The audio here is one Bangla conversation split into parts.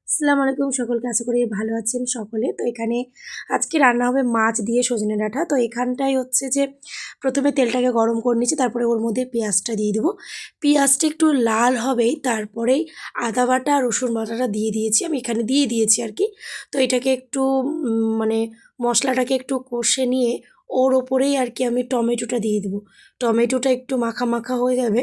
আসসালামু আলাইকুম সকলকে, আশা করি ভালো আছেন সকলে। তো এখানে আজকে রান্না হবে মাছ দিয়ে সজনে ডাঁটা। তো এখানটায় হচ্ছে যে প্রথমে তেলটাকে গরম করে নিচ্ছি, তারপরে ওর মধ্যে পেঁয়াজটা দিয়ে দেবো। পেঁয়াজটা একটু লাল হবেই তারপরেই আদা বাটা রসুন বাটাটা দিয়ে দিয়েছি, আমি এখানে দিয়ে দিয়েছি আর কি। তো এটাকে একটু মানে মশলাটাকে একটু কষে নিয়ে ওর ওপরেই আর কি আমি টমেটোটা দিয়ে দেবো। টমেটোটা একটু মাখা মাখা হয়ে যাবে।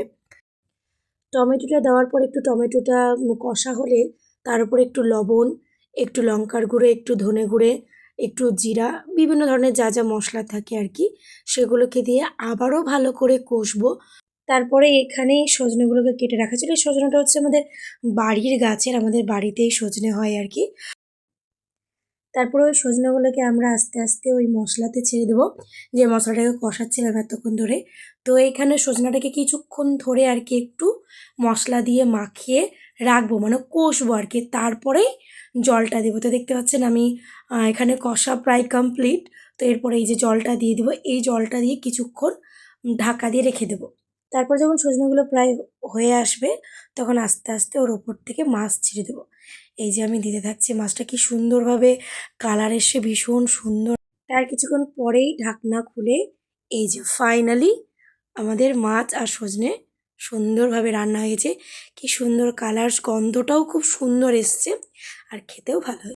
টমেটোটা দেওয়ার পর একটু টমেটোটা কষা হলে তার উপরে একটু লবণ, একটু লঙ্কার গুঁড়ো, একটু ধনে গুঁড়ো, একটু জিরা, বিভিন্ন ধরনের যা যা মশলা থাকে আর কি সেগুলোকে দিয়ে আবারও ভালো করে কষবো। তারপরে এখানে সজনেগুলোকে কেটে রাখা ছিল। এই সজনেটা হচ্ছে আমাদের বাড়ির গাছের, আমাদের বাড়িতেই সজনে হয় আর কি। তারপরে ওই সজনেগুলোকে আমরা আস্তে আস্তে ওই মশলাতে ছেড়ে দেবো, যে মশলাটাকে কষাচ্ছিলাম এতক্ষণ ধরে। তো এইখানে সজনাটাকে কিছুক্ষণ ধরে আর কি একটু মশলা দিয়ে মাখিয়ে রাখবো, মানে কষবো আর কি, তারপরেই জলটা দেবো। তো দেখতে পাচ্ছেন আমি এখানে কষা প্রায় কমপ্লিট। তো এরপরে এই যে জলটা দিয়ে দেবো, এই জলটা দিয়ে কিছুক্ষণ ঢাকা দিয়ে রেখে দেবো। তারপর যখন সজনেগুলো প্রায় হয়ে আসবে তখন আস্তে আস্তে ওর ওপর থেকে মাছ ছেড়ে দেবো। এই যে আমি দিতে থাকছি, মাছটা কি সুন্দরভাবে কালার এসে ভীষণ সুন্দর। তার কিছুক্ষণ পরেই ঢাকনা খুলে এই যে ফাইনালি আমাদের মাছ আর সজনে সুন্দরভাবে রান্না হয়েছে। কি সুন্দর কালার, গন্ধটাও খুব সুন্দর এসছে আর খেতেও ভালো হয়েছে।